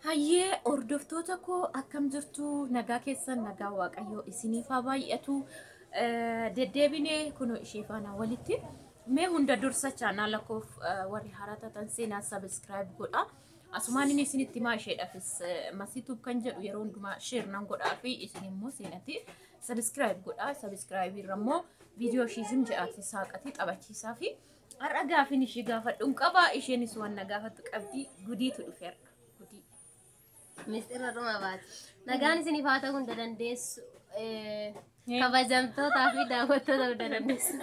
Hayyee hordoftoota koo akkam jirtu nagaa keessan nagaa waaqayyoo isiniif haa baay'atu deddeebinee kunoo ishee faana walitti mee hunda dursa chaanaala koof warri haaraa taatan seenaa subscribe godha asumaan inni isinitti maa isheedhaafis masituuf kan jedhu yeroo hundumaa share nan godhaa fi isin immoo seenatti subscribe godha subscribe irra immoo viidiyoo shiizim jedhaati saaqatii taphachiisaa fi har'a gaafin ishee gaafadhuun qabaa isheenis waan gaafattu qabdi gudiitu dhufeera. Mistira Roma baati. Nagaan isin ifaata hunda dandeessu kabajamtootaa fi daawwattoota hunda dandeessu.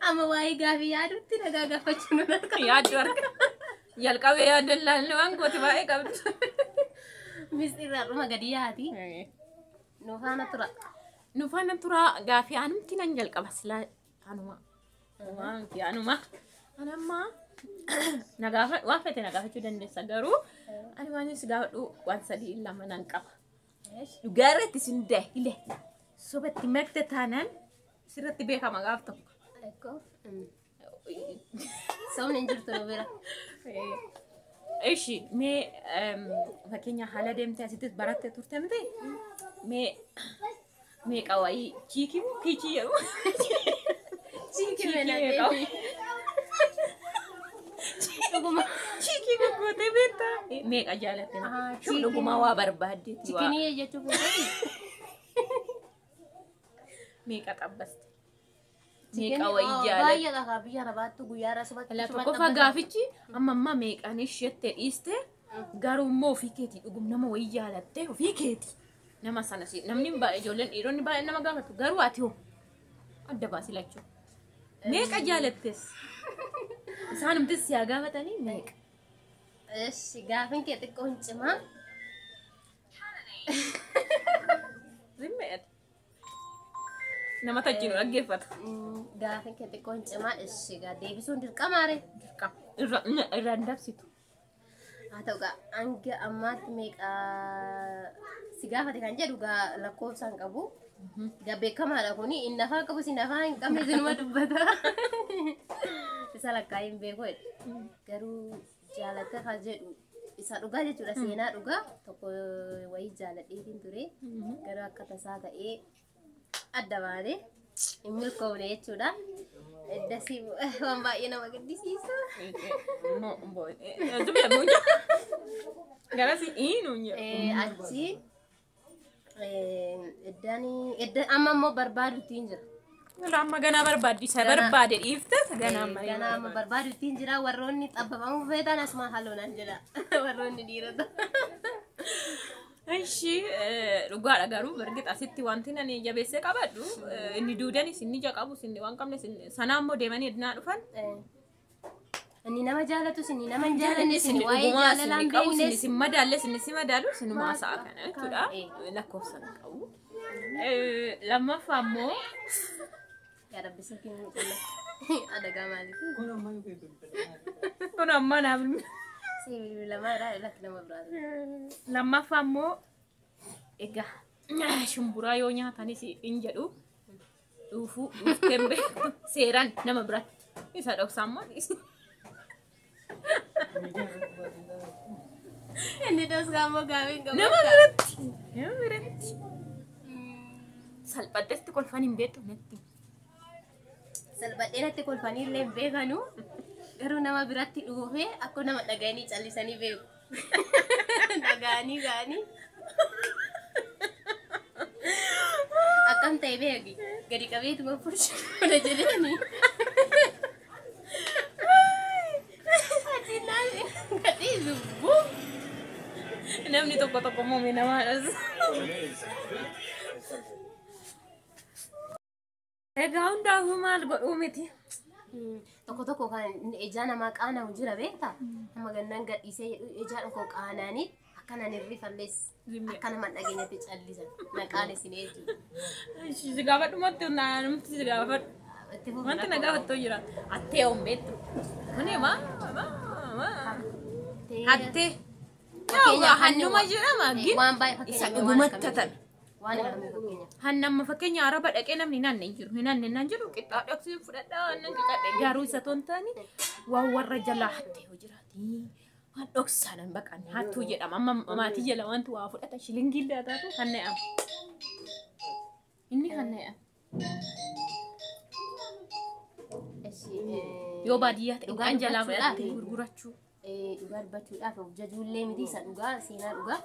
Amma waa'ee gaafii yaadutti nagaa gaafachuun akka yaaddu arga. Jalqabee yaaddan laallee waan gooti baay'ee qabdu. Mistira Roma gadi yaati. Nufaana tura. Nufaana tura gaafii anumti nan jalqaba silaa anuma. Waanti anuma. Anamma nagaafa waan fete nagaafachuu dandeessa garuu ani waan si gaafadhu waan sadii lama nan qaba. Dhugaarratti sin daahile sobatti magda taanaan sirratti beekama gaaf tokko. Eko. Sabni injirtu nu bira. Ishi mee fakkeenya haala deemtee asittis barattee turte miti mee qawayii chiikii kiichii jedhu. Chiikii menadee. Chiki gogote beta. Meeqa jaalatte. Dhuguma waa barbaadde. Chikinii jechuun gootee. Meeqa qabbaste. Meeqa wayii jaalatte. Baay'ee dhagaa biyya rabaattu guyyaa rasubatti. Lafa qofa gaafichi amma meeqaan isheettee dhiiste garuu immoo ofii keetii dhugum nama wayii jaalatte ofii keetii. Nama sanas namni baay'ee ijoolleen dhiironni baay'ee nama gaafatu garuu ati hoo adda baasi lachuu. Meeqa jaalattes. Isaanumtis yaa gaafatanii meeqa? Eshi gaafin kee xiqqoon cimaa. Zimmeedha. Nama tajjiru dhaggeeffata. Gaafin kee xiqqoon cimaa eshi gaa deebisuun dirqamaare. Dirqama. Irraan dabsitu. Haa ta'u gaa hanga ammaatti meeqa si gaafate kan jedhu gaa lakkoofsaan qabu. Gaa beekamaadha kuni inni afaan qabu si afaan hin qabne sinuma dubbata. Isa lakkaa'in beeku garuu jaalata kan jedhu isa dhugaa jechuudha seenaa dhugaa tokko wayii jaaladheetiin ture garuu akka tasaa ta'ee adda baane hin milkoomne jechuudha. Eddasii waan baay'ee nama gaddisiisa. Garasi inunya. Achi amma immoo barbaaduutiin jira. Lama gana barbaadi isa barbaade dhiifte ganama barbaaduutiin jira warroonni xabbabamu feetan asuma haloonan jira warroonni dhiirota. Ishi dhugaadha garuu bargita asitti wanti nani jabeessee qabadhu inni duudanis inni jaqabu inni waan qabne sanaa immoo deemanii ednaa dhufan. Inni nama jaalatu inni nama hin jaalanne inni waa'ee jaalalaan beekne inni madaalle inni si madaalu inni maasaa kana jechuudha lakkoofsa qabu. Lammaffaa immoo ya Rabbi sakin ada gamali kun amma naam si lama ra lak nama brother lamma fammo ega shumbura yoo nyaatanis in jedhu dhufu dhuftembe seeran nama biratti isa dhoksammo inni dos gamo gawin gamo nama biratti salphaatti kolfan hin beektu netti. Salphadhee natti kolfanii illee hin beekanu garuu nama biratti dhuufee akka nama dhaga'anii callisanii beeku. Dhaga'anii ga'anii akkam ta'e beeki gadi qabeetuma furshuudha jedhanii. Gadi zubbuu. Namni tokko tokko muumee namaadhas. Egaa hundaafuu maal godhuu miti. Tokko kan ijaa namaa qaana'u jira beektaa? Nama gannaan gadhiisee ijaa dhokoo qaanaanii akkanaan hirrifallees akka nama dhageenyatti callisan maqaan isin jechuudha. Si gaafadhumatti namatti si gaafadhu. Wanti na gaafattoo jira. Attee on beektu. Kuni hattee. Hannuma jira maagin. Waan baay'ee isa dhugumattatan. Waan garuu fakkeenya. Hannama fakkeenya araba dhaqee namni naanne hin jiru. Naanne naan jiru qixxaa fudhadhaa nan qixxaadhe garuu isa toon taane waan warra jalaa hattee yoo jiraati. waan dhoksaadhaan baqan hattuu jedhama amma maatii jala wanti waa fudhata shilingii illee taatu kan na'am inni kan na'am yoo baadiyyaa ta'e kan jalaa fudhatee gurgurachuu dhugaa dubbachuudhaaf of jajuullee miti isa dhugaa seenaa dhugaa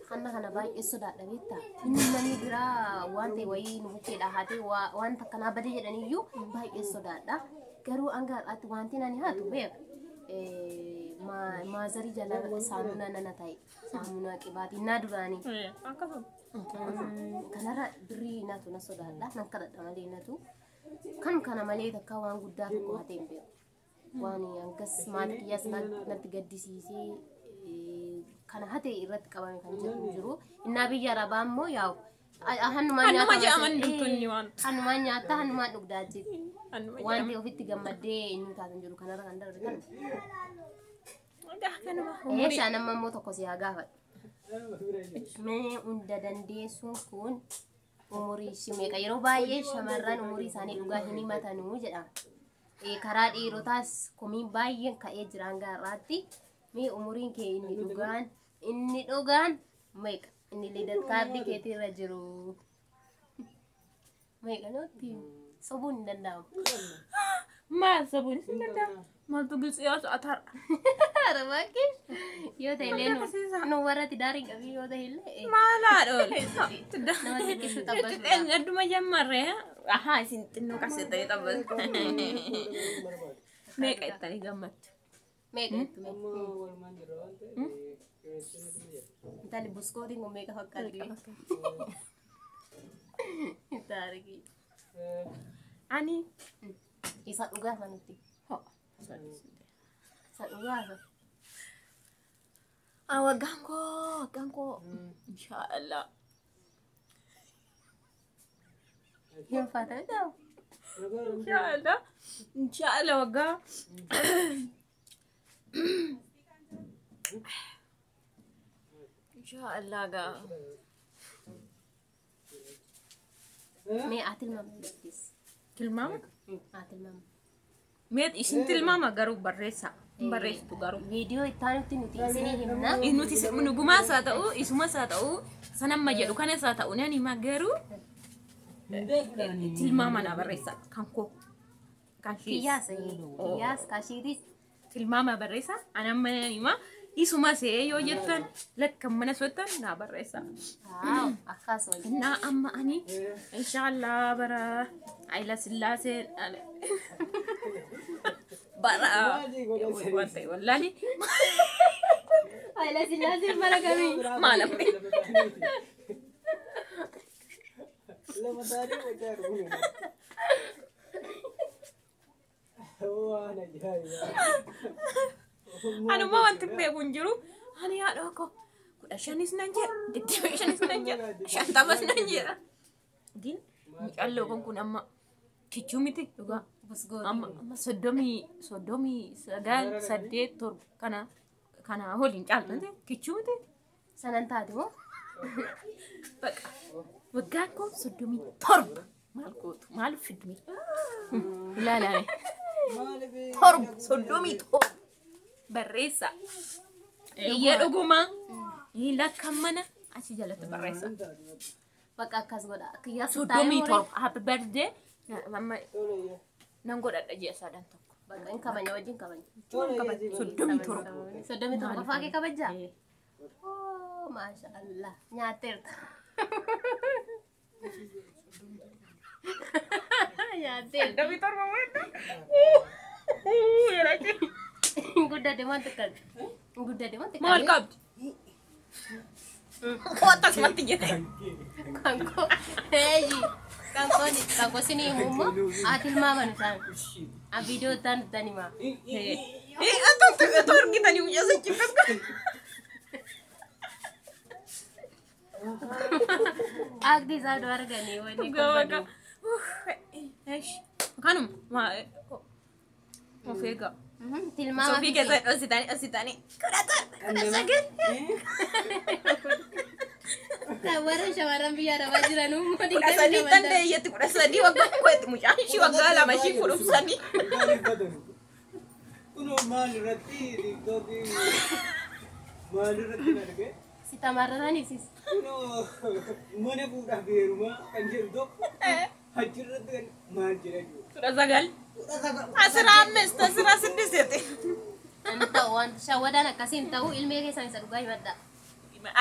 hanna kana baay'ee sodaadha beektaa inni namni biraa waan ta'e wayii nu bukkeedha haatee wanta akkanaa badee jedhaniyyuu baay'ee sodaadha garuu hanga har'aatti wanti nani haatu beeka maazarii jala saamunaa nana ta'e saamunaa qibaatii naa duraanii kanarra birrii natu na sodaadha nan kadhadha malee natu kan kana malee takka waan guddaa tokko haatee hin beeku waan hangas maatii kiyyaas natti gaddisiisee kana hate irratti qabame kan jiru innaa biyya arabaa immoo yaa'u hannumaan nyaata hannumaan dhugdaa jechuudha waan ta'e ofitti gammaddee inni taatan jiru kanarra kan darbe kan shaan amma immoo tokko si haa gaafadhu mee hunda dandeessuun kun umurii shimeeqa yeroo baay'ee shamarran umurii isaanii dhugaa hin himatanuu jedhama karaa dhiirotaas komiin baay'een ka'ee jiraan gaarraatti mee umuriin kee inni dhugaan meeqa inni lidat kaardii keetii irra jiru meeqa nuti sobuun hin danda'amu maal sobuun hin danda'amu maaltu gilsiyaa sa'atar arabaki yoo ta'e illee nu warratti daariin qabii yoo ta'e illee maalaa dhool nama xiqqeessu tabbatu adduma jammarree ahaa isin xinnoo qasettanii tabbatu meeqa ittanii gammattu meeqa Tali buskootiin kun meeqa fakkaatti taarikii ani isa dhugaa sanutti isa dhugaa waggaan koo inshaallah hin fatanidha inshaallah waggaa inshaallah gaa mee atilmaama jirtis tilmaama atilmaama meet isin tilmaama garuu barreessitu garuu viidiyoo itti nuti isinii himna nuti nugumaas haa ta'u isumas haa ta'u sanamma jedhu kanas haa ta'u nani garuu tilmaama na barreessa kan koo kan kiyyaas kashiitis tilmaama barreessa anamma nima isumas yoo jettan lakkan mana sottan na barreessa akkasuma na amma ani inshallah bara ayla sillaasee bara wante wallahi ayla sillaasee bara gamii maalam anuma wanti beeku hin jiru ani haadha koo 15 nan jedha 25 nan jedha 50 nan jedha din mucalloo kun amma kichuu miti dhugaa amma 38 kana waliin caaltante kichuu miti sanan taate moo baqa waggaan koo 37 maal gootu maal fidmi ilaalame torba 37 barreessa iyya dhuguma lakkan mana achi jalatti barreessa bakka akkas godha kiyyaas soddomii torba happy birthday amma nan godhadha ji'a sadan tokko bakka in kabanya wajjin kabanya soddomii torba faakee kabajaa maashaallah nyaateerta nyaateerta soddomii torba wanta guddate wanti kan maal qabdi kootas matti jedhe kanko sinii mummo atilmaaman isaan a viidiyoo isaan danimaa atoo argitanii mucaa sachiifas akti isaa doo arganii wani gawaga kanuma of eegaa tilmaama Sophie que ositani. warra shamarran biyya arabaa jiran uummatni Kurasanii danda'e yetti kurasanii waggaa kweetti mucaan ishii waggaa lama ishii fudhufsanii. Kuno maal irratti Maalirratti na dhagee? Si tamarraniifis. Kunoo mana fuudhaa beerumaa kan jedhu tokko achirratti kan maal jedhani? Kudha sagal. Asirraa ammeesta asirraa siddisete. Ani ta'u wanta shawwadaan akkasiin ta'u ilmee keessan isa dhugaa himadha.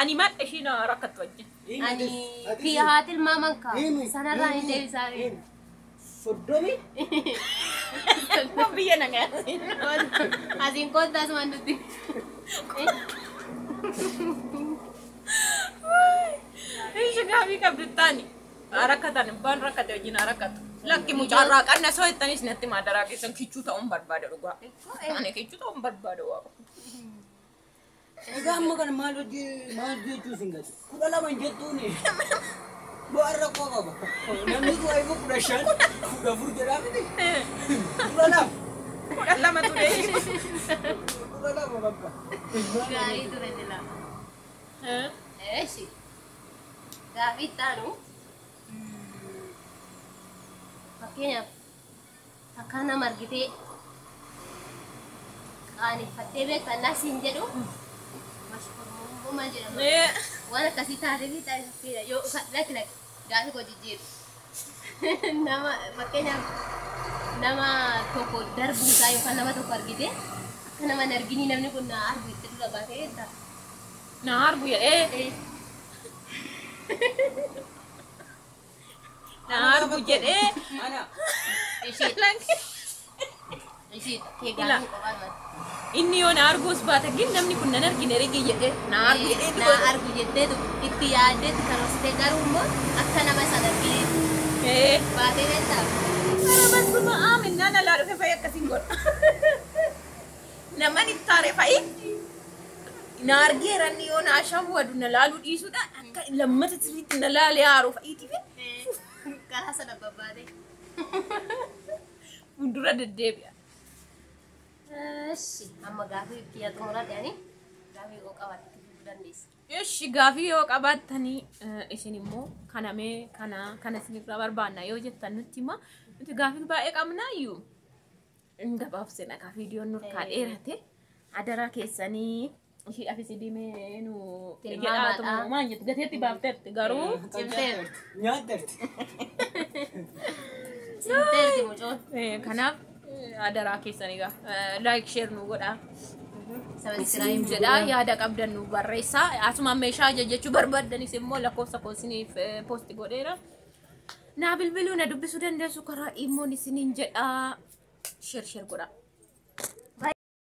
Ani madda ishiin rakkattu wajjin. Ani fi haati ilmaaman kaa sanarraa ni deebisaa. Soddomi? Biyya nagaa. Asiin koottaas waan nuti. Ishi gaafii qabduttaani. Rakkatan baan rakkate wajjin rakkatu. Lakki mucaarraa qanna soo ittanis natti maadaraa keessan kichuu ta'uun barbaada dhugaa. Ani kichuu ta'uun barbaada waaqa. Egaa amma kana maal jechuu sin gadi? 12 jettuuni. Bu'aan rakkoo qaba. Namni kun ayibu 15 14 jedhaa miti. 12. 12 ture. 12 bakka. Gaarii ture jira. Eeshi. Gaafii taanu. Fakkeenyaaf akka nama argitee qaanifattee beekannaa siin jedhu mashkurmuu maal jedhama? Waan akkasii taatee fi taasifamteedha. Yoo lakki gaafii koo jijjiiru. Nama fakkeenyaaf nama tokko darbuusaa yookaan nama tokko argitee akka nama hin arginii namni kun na argu itti dura baatee jetta. Na argu jedhee. Na argu jedhee. Ana. Ishii kee gaafii qophaan mata. Inni yoo na arguus baate gin namni kun nan argine rigi jedhee na argu jedhee. Na argu jetteetu itti yaaddeetu karoortee garuu immoo akka nama sana argine baatee beektaa. Basuma aamin nana laa dhufe fa'i akkasiin godha. Naman ittaare fa'i. Na argeera inni yoo na ashawwadu na laaluu dhiisuudha. Akka lammata sirriitti na laalee haaruu fa'iitiif. Karaa sana babbaatee. Fuuldura deddeebi'a. Eshi amma gaafii kiyya xumuraa ta'anii gaafii koo qabaatti fiduu dandeessa. Eshi gaafii yoo qabaattanii isin immoo kanamee kana isinirraa barbaanna yoo jettan nutti hima. Nuti gaafii baay'ee qabnaayyuu. Gabaabsina akka viidiyoon nurkaa dheerate adaraa keessanii ishii afisi diimee nu jedhaatu maal jettu gateetti baafteetti garuu Nyaatteerti. Simteerti mucoon. kanaaf adaraa keessanii laayik sheer nu godhaa. Sabiskiraayib jedha yaada qabdan nu barreessaa. Asuma meeshaa jechuu barbaaddanis immoo lakkoofsa koosiniif poosti godheera. Naa bilbiluu na dubbisuu dandeessu karaa immoon isiniin jedha. Sheer godhaa.